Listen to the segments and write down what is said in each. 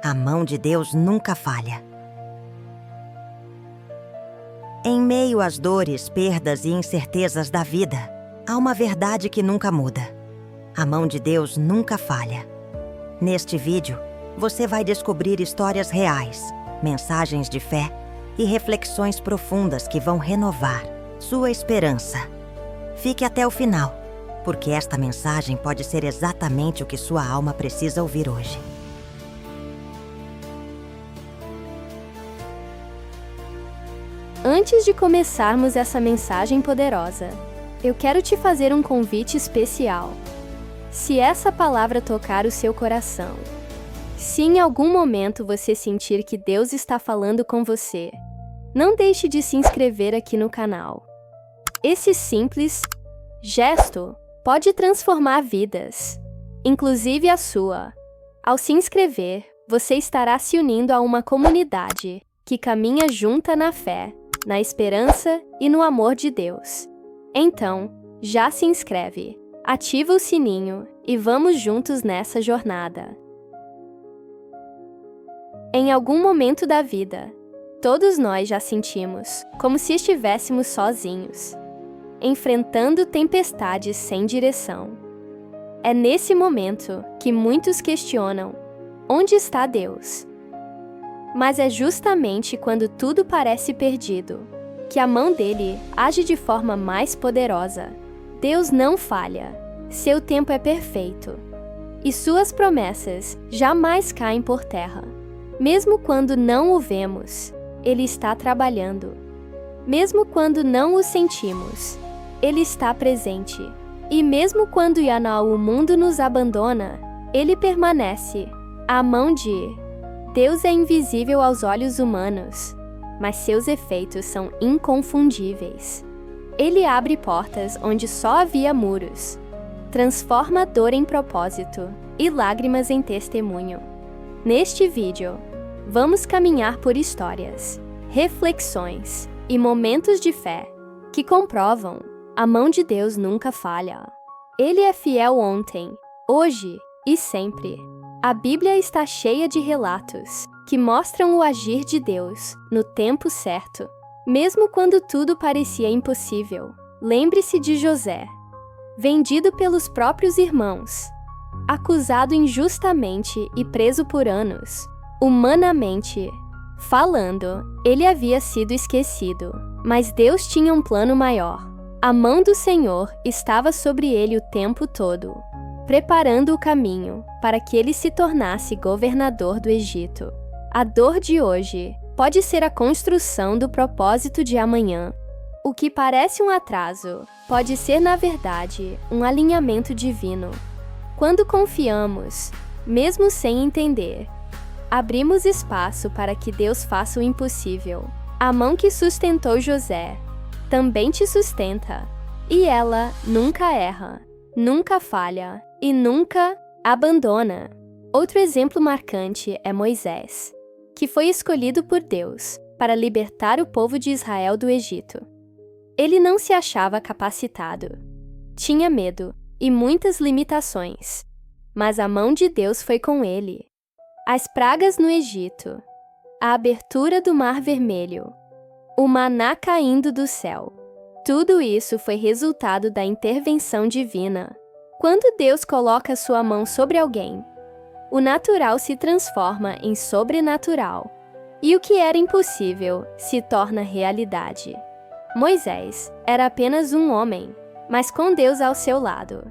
A mão de Deus nunca falha. Em meio às dores, perdas e incertezas da vida, há uma verdade que nunca muda. A mão de Deus nunca falha. Neste vídeo, você vai descobrir histórias reais, mensagens de fé e reflexões profundas que vão renovar sua esperança. Fique até o final, porque esta mensagem pode ser exatamente o que sua alma precisa ouvir hoje. Antes de começarmos essa mensagem poderosa, eu quero te fazer um convite especial. Se essa palavra tocar o seu coração, se em algum momento você sentir que Deus está falando com você, não deixe de se inscrever aqui no canal. Esse simples gesto pode transformar vidas, inclusive a sua. Ao se inscrever, você estará se unindo a uma comunidade que caminha junta na fé, na esperança e no amor de Deus. Então, já se inscreve, ativa o sininho e vamos juntos nessa jornada. Em algum momento da vida, todos nós já sentimos como se estivéssemos sozinhos, enfrentando tempestades sem direção. É nesse momento que muitos questionam: onde está Deus? Mas é justamente quando tudo parece perdido que a mão dele age de forma mais poderosa. Deus não falha, seu tempo é perfeito, e suas promessas jamais caem por terra. Mesmo quando não o vemos, ele está trabalhando. Mesmo quando não o sentimos, ele está presente. E mesmo quando o mundo nos abandona, ele permanece. A mão de Deus é invisível aos olhos humanos, mas seus efeitos são inconfundíveis. Ele abre portas onde só havia muros, transforma dor em propósito e lágrimas em testemunho. Neste vídeo, vamos caminhar por histórias, reflexões e momentos de fé que comprovam: a mão de Deus nunca falha. Ele é fiel ontem, hoje e sempre. A Bíblia está cheia de relatos que mostram o agir de Deus no tempo certo, mesmo quando tudo parecia impossível. Lembre-se de José, vendido pelos próprios irmãos, acusado injustamente e preso por anos. Humanamente falando, ele havia sido esquecido, mas Deus tinha um plano maior. A mão do Senhor estava sobre ele o tempo todo, preparando o caminho para que ele se tornasse governador do Egito. A dor de hoje pode ser a construção do propósito de amanhã. O que parece um atraso pode ser, na verdade, um alinhamento divino. Quando confiamos, mesmo sem entender, abrimos espaço para que Deus faça o impossível. A mão que sustentou José também te sustenta, e ela nunca erra, nunca falha e nunca abandona. Outro exemplo marcante é Moisés, que foi escolhido por Deus para libertar o povo de Israel do Egito. Ele não se achava capacitado, tinha medo e muitas limitações, mas a mão de Deus foi com ele. As pragas no Egito, a abertura do Mar Vermelho, o maná caindo do céu, tudo isso foi resultado da intervenção divina. Quando Deus coloca sua mão sobre alguém, o natural se transforma em sobrenatural, e o que era impossível se torna realidade. Moisés era apenas um homem, mas com Deus ao seu lado,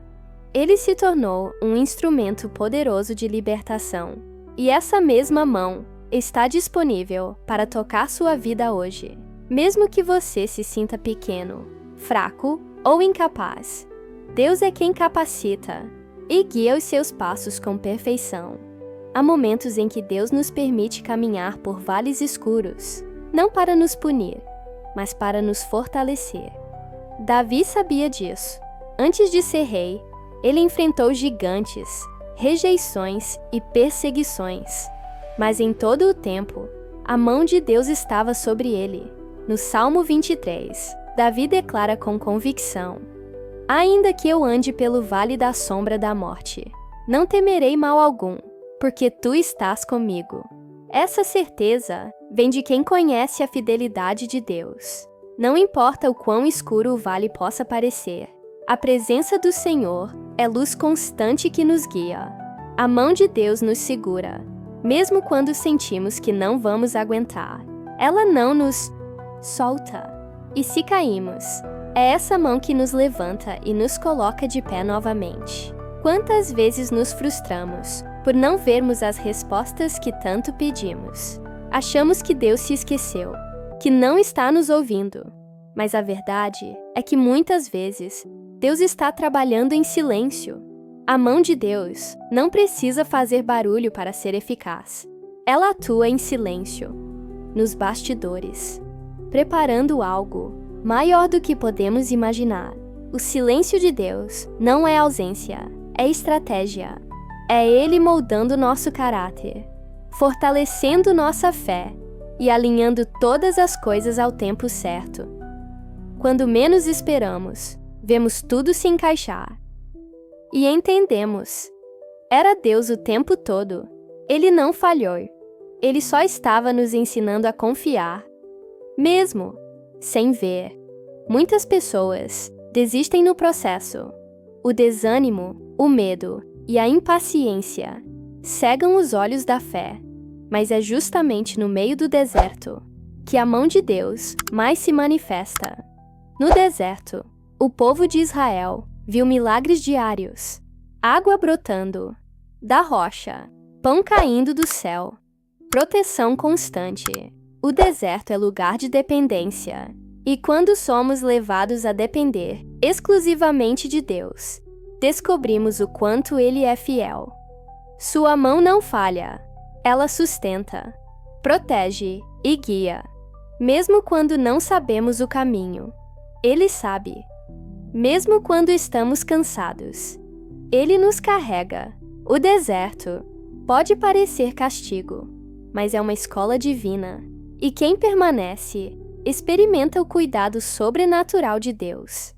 ele se tornou um instrumento poderoso de libertação. E essa mesma mão está disponível para tocar sua vida hoje. Mesmo que você se sinta pequeno, fraco ou incapaz, Deus é quem capacita e guia os seus passos com perfeição. Há momentos em que Deus nos permite caminhar por vales escuros, não para nos punir, mas para nos fortalecer. Davi sabia disso. Antes de ser rei, ele enfrentou gigantes, rejeições e perseguições. Mas em todo o tempo, a mão de Deus estava sobre ele. No Salmo 23, Davi declara com convicção: ainda que eu ande pelo vale da sombra da morte, não temerei mal algum, porque tu estás comigo. Essa certeza vem de quem conhece a fidelidade de Deus. Não importa o quão escuro o vale possa parecer, a presença do Senhor é luz constante que nos guia. A mão de Deus nos segura, mesmo quando sentimos que não vamos aguentar. Ela não nos solta. E se caímos, é essa mão que nos levanta e nos coloca de pé novamente. Quantas vezes nos frustramos por não vermos as respostas que tanto pedimos? Achamos que Deus se esqueceu, que não está nos ouvindo. Mas a verdade é que muitas vezes Deus está trabalhando em silêncio. A mão de Deus não precisa fazer barulho para ser eficaz. Ela atua em silêncio, nos bastidores, preparando algo maior do que podemos imaginar. O silêncio de Deus não é ausência, é estratégia. É Ele moldando nosso caráter, fortalecendo nossa fé e alinhando todas as coisas ao tempo certo. Quando menos esperamos, vemos tudo se encaixar. E entendemos. Era Deus o tempo todo. Ele não falhou. Ele só estava nos ensinando a confiar, mesmo sem ver. Muitas pessoas desistem no processo. O desânimo, o medo e a impaciência cegam os olhos da fé. Mas é justamente no meio do deserto que a mão de Deus mais se manifesta. No deserto, o povo de Israel viu milagres diários: água brotando da rocha, pão caindo do céu, proteção constante. O deserto é lugar de dependência. E quando somos levados a depender exclusivamente de Deus, descobrimos o quanto Ele é fiel. Sua mão não falha. Ela sustenta, protege e guia. Mesmo quando não sabemos o caminho, Ele sabe. Mesmo quando estamos cansados, Ele nos carrega. O deserto pode parecer castigo, mas é uma escola divina. E quem permanece, experimenta o cuidado sobrenatural de Deus.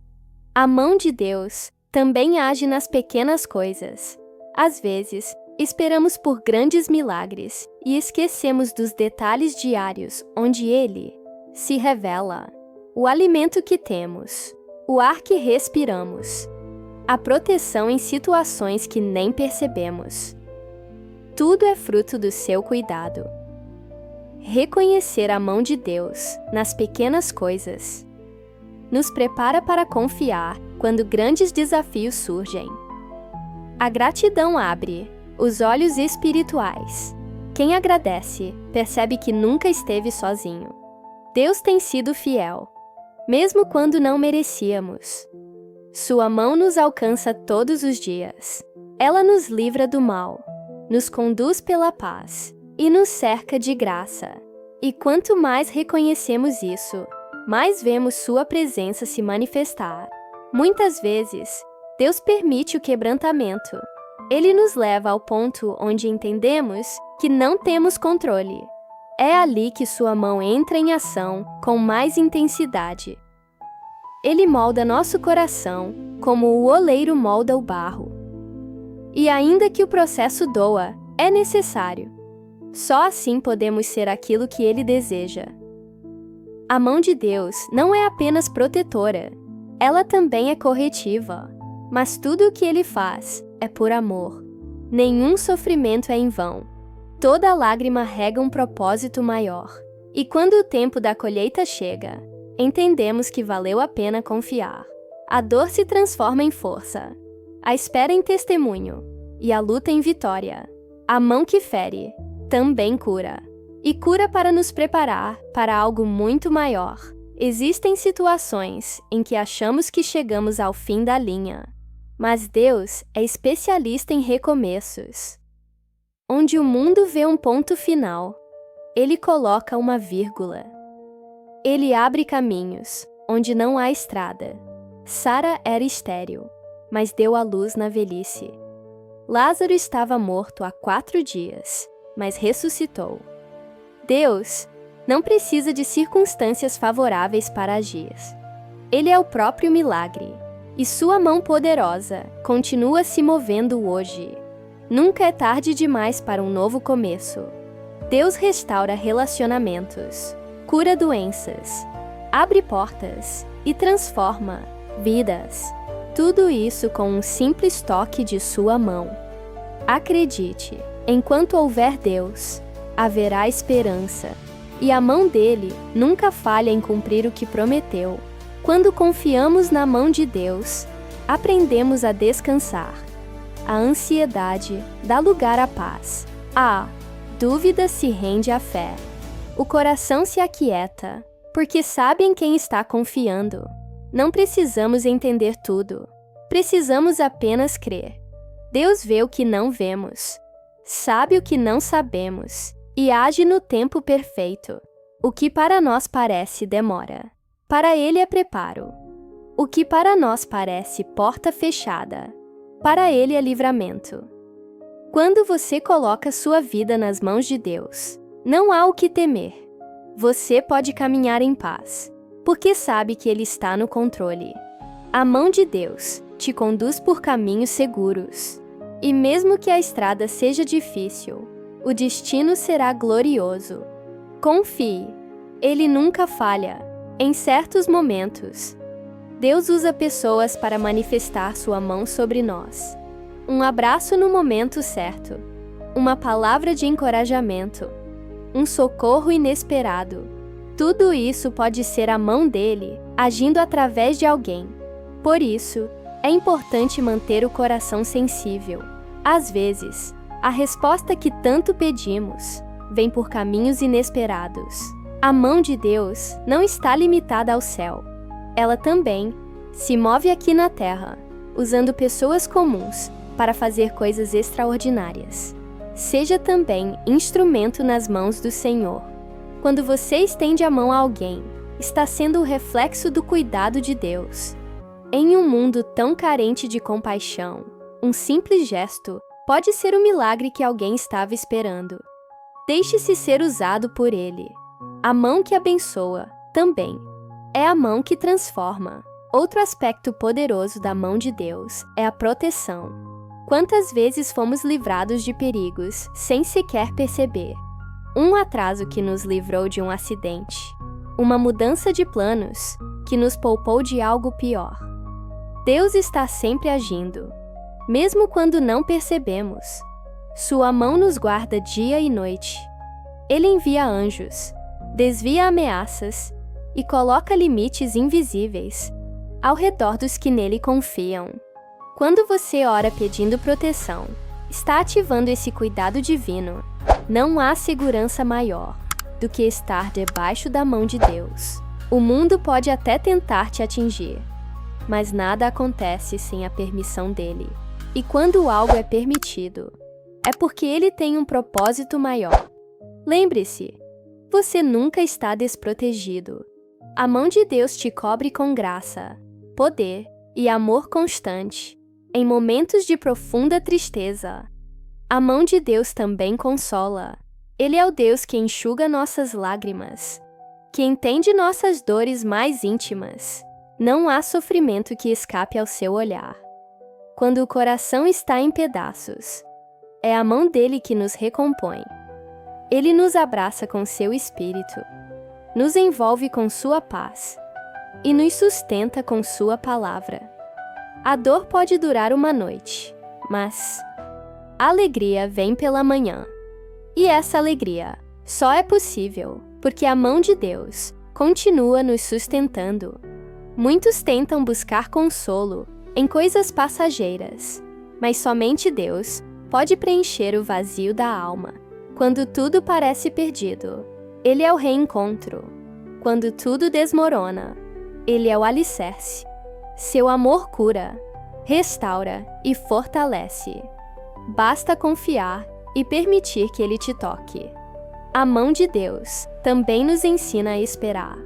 A mão de Deus também age nas pequenas coisas. Às vezes, esperamos por grandes milagres e esquecemos dos detalhes diários onde Ele se revela. O alimento que temos, o ar que respiramos, a proteção em situações que nem percebemos. Tudo é fruto do seu cuidado. Reconhecer a mão de Deus nas pequenas coisas nos prepara para confiar quando grandes desafios surgem. A gratidão abre os olhos espirituais. Quem agradece percebe que nunca esteve sozinho. Deus tem sido fiel, mesmo quando não merecíamos. Sua mão nos alcança todos os dias. Ela nos livra do mal, nos conduz pela paz e nos cerca de graça. E quanto mais reconhecemos isso, mais vemos sua presença se manifestar. Muitas vezes, Deus permite o quebrantamento. Ele nos leva ao ponto onde entendemos que não temos controle. É ali que sua mão entra em ação com mais intensidade. Ele molda nosso coração como o oleiro molda o barro. E ainda que o processo doa, é necessário. Só assim podemos ser aquilo que Ele deseja. A mão de Deus não é apenas protetora, ela também é corretiva. Mas tudo o que Ele faz é por amor. Nenhum sofrimento é em vão. Toda lágrima rega um propósito maior. E quando o tempo da colheita chega, entendemos que valeu a pena confiar. A dor se transforma em força, a espera em testemunho e a luta em vitória. A mão que fere também cura. E cura para nos preparar para algo muito maior. Existem situações em que achamos que chegamos ao fim da linha, mas Deus é especialista em recomeços. Onde o mundo vê um ponto final, Ele coloca uma vírgula. Ele abre caminhos onde não há estrada. Sara era estéril, mas deu à luz na velhice. Lázaro estava morto há 4 dias, mas ressuscitou. Deus não precisa de circunstâncias favoráveis para agir. Ele é o próprio milagre, e sua mão poderosa continua se movendo hoje. Nunca é tarde demais para um novo começo. Deus restaura relacionamentos, cura doenças, abre portas e transforma vidas. Tudo isso com um simples toque de sua mão. Acredite, enquanto houver Deus, haverá esperança, e a mão dele nunca falha em cumprir o que prometeu. Quando confiamos na mão de Deus, aprendemos a descansar. A ansiedade dá lugar à paz. A dúvida se rende à fé. O coração se aquieta, porque sabe em quem está confiando. Não precisamos entender tudo. Precisamos apenas crer. Deus vê o que não vemos, sabe o que não sabemos e age no tempo perfeito. O que para nós parece demora, para Ele é preparo. O que para nós parece porta fechada, para Ele é livramento. Quando você coloca sua vida nas mãos de Deus, não há o que temer. Você pode caminhar em paz, porque sabe que Ele está no controle. A mão de Deus te conduz por caminhos seguros. E mesmo que a estrada seja difícil, o destino será glorioso. Confie, Ele nunca falha. Em certos momentos, Deus usa pessoas para manifestar sua mão sobre nós. Um abraço no momento certo, uma palavra de encorajamento, um socorro inesperado. Tudo isso pode ser a mão dele agindo através de alguém. Por isso, é importante manter o coração sensível. Às vezes, a resposta que tanto pedimos vem por caminhos inesperados. A mão de Deus não está limitada ao céu. Ela também se move aqui na terra, usando pessoas comuns para fazer coisas extraordinárias. Seja também instrumento nas mãos do Senhor. Quando você estende a mão a alguém, está sendo o reflexo do cuidado de Deus. Em um mundo tão carente de compaixão, um simples gesto pode ser o milagre que alguém estava esperando. Deixe-se ser usado por Ele. A mão que abençoa, também, é a mão que transforma. Outro aspecto poderoso da mão de Deus é a proteção. Quantas vezes fomos livrados de perigos sem sequer perceber? Um atraso que nos livrou de um acidente. Uma mudança de planos que nos poupou de algo pior. Deus está sempre agindo, mesmo quando não percebemos. Sua mão nos guarda dia e noite. Ele envia anjos, desvia ameaças e coloca limites invisíveis ao redor dos que nele confiam. Quando você ora pedindo proteção, está ativando esse cuidado divino. Não há segurança maior do que estar debaixo da mão de Deus. O mundo pode até tentar te atingir, mas nada acontece sem a permissão dele. E quando algo é permitido, é porque ele tem um propósito maior. Lembre-se, você nunca está desprotegido. A mão de Deus te cobre com graça, poder e amor constante, em momentos de profunda tristeza. A mão de Deus também consola. Ele é o Deus que enxuga nossas lágrimas, que entende nossas dores mais íntimas. Não há sofrimento que escape ao seu olhar. Quando o coração está em pedaços, é a mão dele que nos recompõe. Ele nos abraça com seu espírito, nos envolve com sua paz e nos sustenta com sua palavra. A dor pode durar uma noite, mas a alegria vem pela manhã. E essa alegria só é possível porque a mão de Deus continua nos sustentando. Muitos tentam buscar consolo em coisas passageiras, mas somente Deus pode preencher o vazio da alma. Quando tudo parece perdido, Ele é o reencontro. Quando tudo desmorona, Ele é o alicerce. Seu amor cura, restaura e fortalece. Basta confiar e permitir que Ele te toque. A mão de Deus também nos ensina a esperar.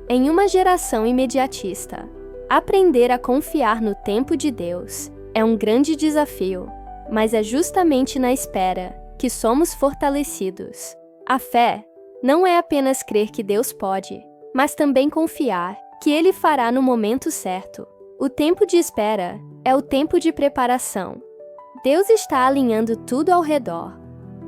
Em uma geração imediatista, aprender a confiar no tempo de Deus é um grande desafio, mas é justamente na espera que somos fortalecidos. A fé não é apenas crer que Deus pode, mas também confiar que Ele fará no momento certo. O tempo de espera é o tempo de preparação. Deus está alinhando tudo ao redor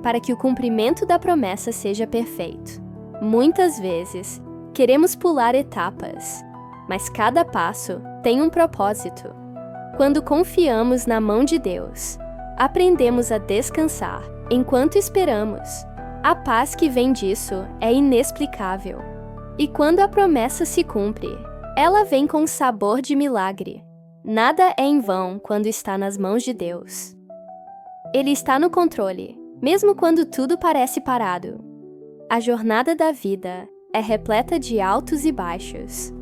para que o cumprimento da promessa seja perfeito. Muitas vezes, queremos pular etapas, mas cada passo tem um propósito. Quando confiamos na mão de Deus, aprendemos a descansar enquanto esperamos. A paz que vem disso é inexplicável. E quando a promessa se cumpre, ela vem com sabor de milagre. Nada é em vão quando está nas mãos de Deus. Ele está no controle, mesmo quando tudo parece parado. A jornada da vida é repleta de altos e baixos.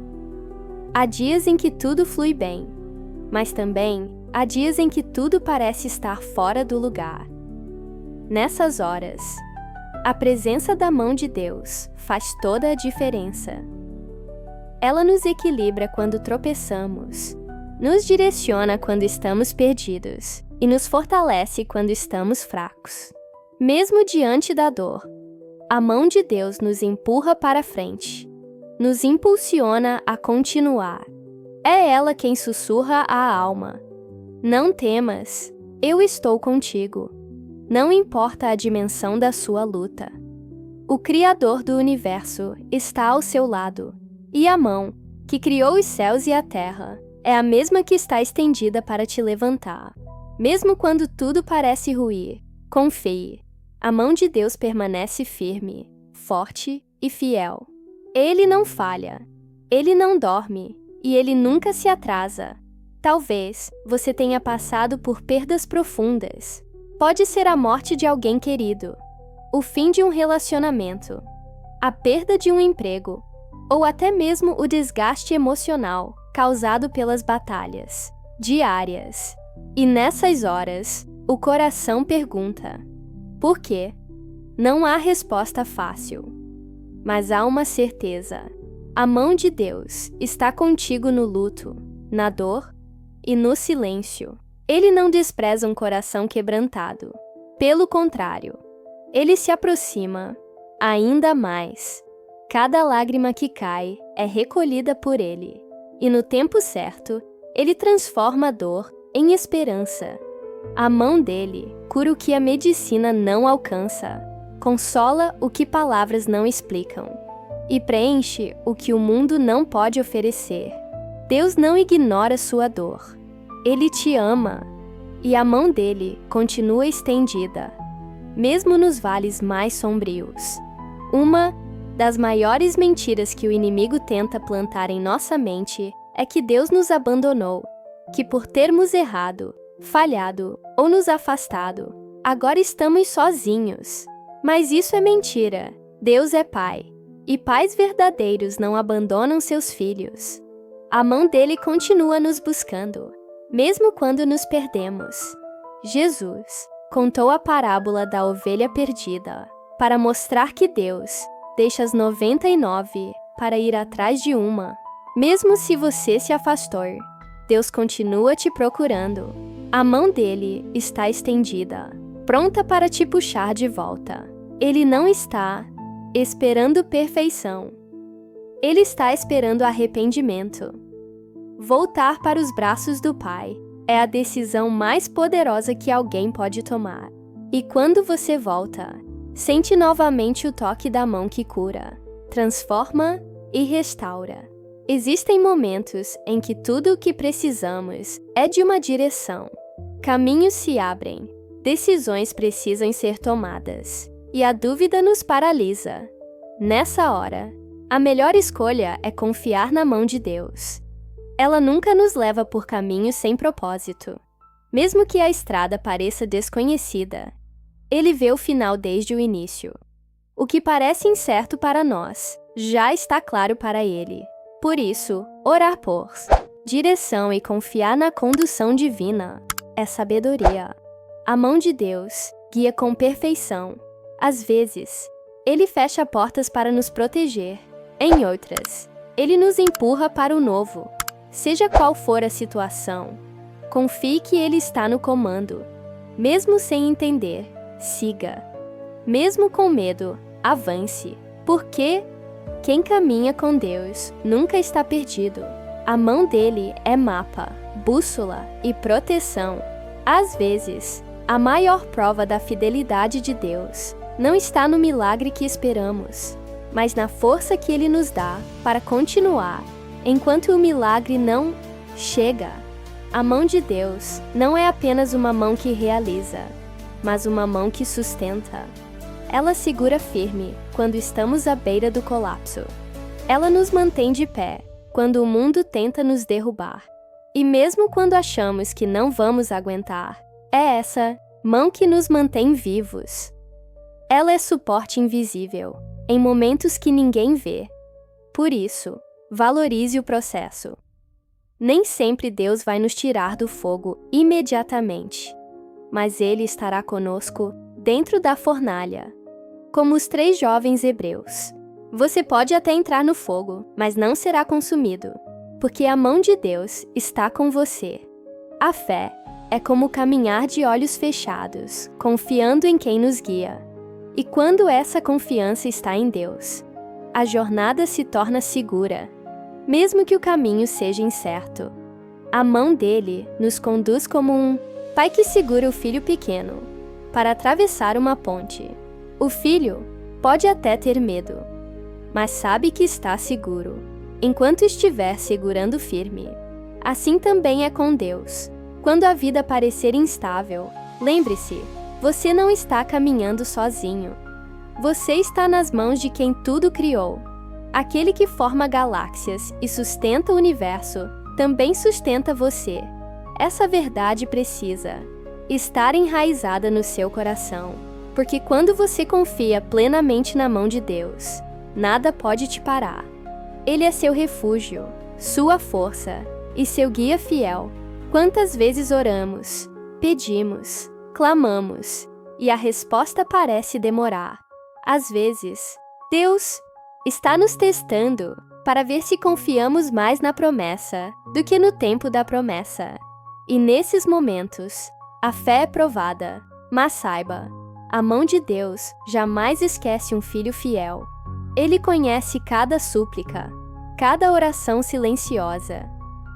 Há dias em que tudo flui bem, mas também há dias em que tudo parece estar fora do lugar. Nessas horas, a presença da mão de Deus faz toda a diferença. Ela nos equilibra quando tropeçamos, nos direciona quando estamos perdidos e nos fortalece quando estamos fracos. Mesmo diante da dor, a mão de Deus nos empurra para frente, nos impulsiona a continuar. É ela quem sussurra à alma: não temas, eu estou contigo. Não importa a dimensão da sua luta. O Criador do universo está ao seu lado, e a mão, que criou os céus e a terra, é a mesma que está estendida para te levantar. Mesmo quando tudo parece ruir, confie. A mão de Deus permanece firme, forte e fiel. Ele não falha, ele não dorme e ele nunca se atrasa. Talvez você tenha passado por perdas profundas. Pode ser a morte de alguém querido, o fim de um relacionamento, a perda de um emprego, ou até mesmo o desgaste emocional causado pelas batalhas diárias. E nessas horas, o coração pergunta: por quê? Não há resposta fácil, mas há uma certeza. A mão de Deus está contigo no luto, na dor e no silêncio. Ele não despreza um coração quebrantado. Pelo contrário, ele se aproxima ainda mais. Cada lágrima que cai é recolhida por ele, e no tempo certo, ele transforma a dor em esperança. A mão dele cura o que a medicina não alcança, consola o que palavras não explicam, e preenche o que o mundo não pode oferecer. Deus não ignora sua dor. Ele te ama, e a mão dele continua estendida, mesmo nos vales mais sombrios. Uma das maiores mentiras que o inimigo tenta plantar em nossa mente é que Deus nos abandonou, que por termos errado, falhado ou nos afastado, agora estamos sozinhos. Mas isso é mentira. Deus é Pai, e pais verdadeiros não abandonam seus filhos. A mão dele continua nos buscando, mesmo quando nos perdemos. Jesus contou a parábola da ovelha perdida para mostrar que Deus deixa as 99 para ir atrás de uma. Mesmo se você se afastou, Deus continua te procurando. A mão dele está estendida, pronta para te puxar de volta. Ele não está esperando perfeição. Ele está esperando arrependimento. Voltar para os braços do Pai é a decisão mais poderosa que alguém pode tomar. E quando você volta, sente novamente o toque da mão que cura, transforma e restaura. Existem momentos em que tudo o que precisamos é de uma direção. Caminhos se abrem, decisões precisam ser tomadas, e a dúvida nos paralisa. Nessa hora, a melhor escolha é confiar na mão de Deus. Ela nunca nos leva por caminhos sem propósito. Mesmo que a estrada pareça desconhecida, Ele vê o final desde o início. O que parece incerto para nós já está claro para Ele. Por isso, orar por direção e confiar na condução divina é sabedoria. A mão de Deus guia com perfeição. Às vezes, Ele fecha portas para nos proteger. Em outras, Ele nos empurra para o novo. Seja qual for a situação, confie que Ele está no comando. Mesmo sem entender, siga. Mesmo com medo, avance. Porque quem caminha com Deus nunca está perdido. A mão dele é mapa, bússola e proteção. Às vezes, A maior prova da fidelidade de Deus não está no milagre que esperamos, mas na força que Ele nos dá para continuar enquanto o milagre não chega. A mão de Deus não é apenas uma mão que realiza, mas uma mão que sustenta. Ela segura firme quando estamos à beira do colapso. Ela nos mantém de pé quando o mundo tenta nos derrubar. E mesmo quando achamos que não vamos aguentar, é essa mão que nos mantém vivos. Ela é suporte invisível, em momentos que ninguém vê. Por isso, valorize o processo. Nem sempre Deus vai nos tirar do fogo imediatamente, mas Ele estará conosco dentro da fornalha. Como os 3 jovens hebreus. Você pode até entrar no fogo, mas não será consumido, porque a mão de Deus está com você. A fé é como caminhar de olhos fechados, confiando em quem nos guia. E quando essa confiança está em Deus, a jornada se torna segura, mesmo que o caminho seja incerto. A mão dele nos conduz como um pai que segura o filho pequeno para atravessar uma ponte. O filho pode até ter medo, mas sabe que está seguro, enquanto estiver segurando firme. Assim também é com Deus. Quando a vida parecer instável, lembre-se, você não está caminhando sozinho. Você está nas mãos de quem tudo criou. Aquele que forma galáxias e sustenta o universo, também sustenta você. Essa verdade precisa estar enraizada no seu coração, porque quando você confia plenamente na mão de Deus, nada pode te parar. Ele é seu refúgio, sua força e seu guia fiel. Quantas vezes oramos, pedimos, clamamos, e a resposta parece demorar. Às vezes, Deus está nos testando para ver se confiamos mais na promessa do que no tempo da promessa. E nesses momentos, a fé é provada, mas saiba, a mão de Deus jamais esquece um filho fiel. Ele conhece cada súplica, cada oração silenciosa,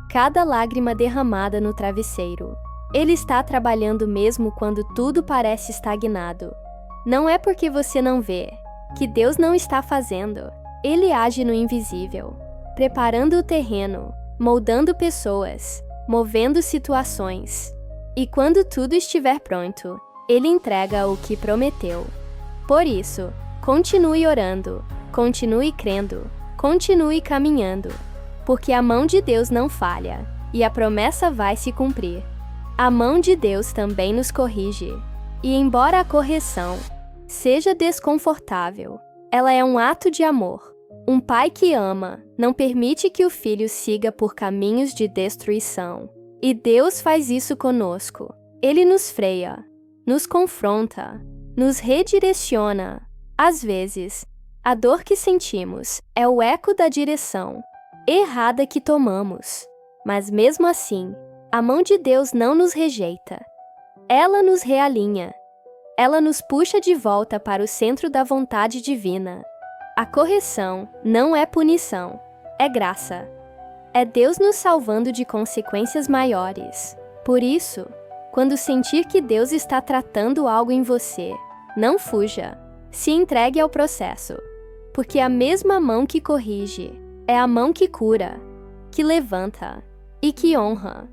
cada lágrima derramada no travesseiro. Ele está trabalhando mesmo quando tudo parece estagnado. Não é porque você não vê que Deus não está fazendo. Ele age no invisível, preparando o terreno, moldando pessoas, movendo situações. E quando tudo estiver pronto, Ele entrega o que prometeu. Por isso, continue orando, continue crendo, continue caminhando, porque a mão de Deus não falha, e a promessa vai se cumprir. A mão de Deus também nos corrige, e embora a correção seja desconfortável, ela é um ato de amor. Um pai que ama não permite que o filho siga por caminhos de destruição. E Deus faz isso conosco. Ele nos freia, nos confronta, nos redireciona. Às vezes, a dor que sentimos é o eco da direção errada que tomamos. Mas mesmo assim, a mão de Deus não nos rejeita. Ela nos realinha. Ela nos puxa de volta para o centro da vontade divina. A correção não é punição, é graça. É Deus nos salvando de consequências maiores. Por isso, quando sentir que Deus está tratando algo em você, não fuja. Se entregue ao processo. Porque a mesma mão que corrige é a mão que cura, que levanta e que honra.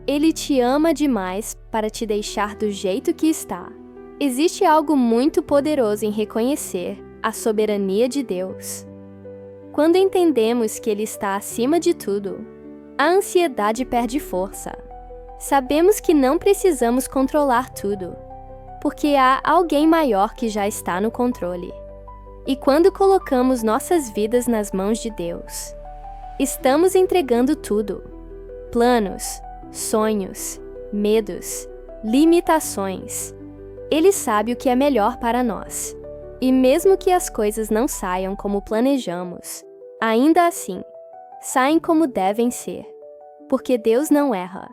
Ele te ama demais para te deixar do jeito que está. Existe algo muito poderoso em reconhecer a soberania de Deus. Quando entendemos que Ele está acima de tudo, a ansiedade perde força. Sabemos que não precisamos controlar tudo, porque há alguém maior que já está no controle. E quando colocamos nossas vidas nas mãos de Deus, estamos entregando tudo: planos, sonhos, medos, limitações. Ele sabe o que é melhor para nós. E mesmo que as coisas não saiam como planejamos, ainda assim, saem como devem ser. Porque Deus não erra.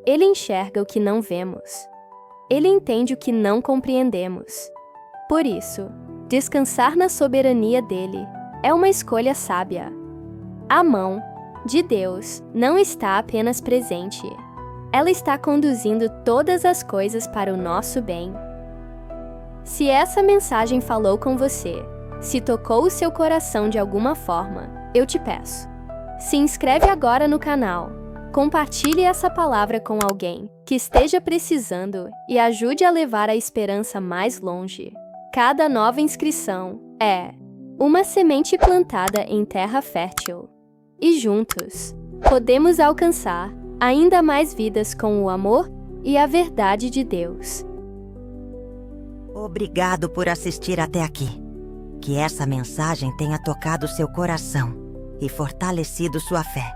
Ele enxerga o que não vemos. Ele entende o que não compreendemos. Por isso, descansar na soberania dele é uma escolha sábia. A mão de Deus não está apenas presente. Ela está conduzindo todas as coisas para o nosso bem. Se essa mensagem falou com você, se tocou o seu coração de alguma forma, eu te peço, se inscreve agora no canal, compartilhe essa palavra com alguém que esteja precisando e ajude a levar a esperança mais longe. Cada nova inscrição é uma semente plantada em terra fértil. E juntos, podemos alcançar ainda mais vidas com o amor e a verdade de Deus. Obrigado por assistir até aqui. Que essa mensagem tenha tocado seu coração e fortalecido sua fé.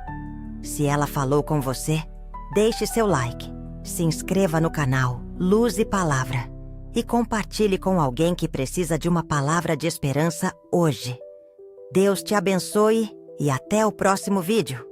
Se ela falou com você, deixe seu like, se inscreva no canal Luz e Palavra e compartilhe com alguém que precisa de uma palavra de esperança hoje. Deus te abençoe e até o próximo vídeo.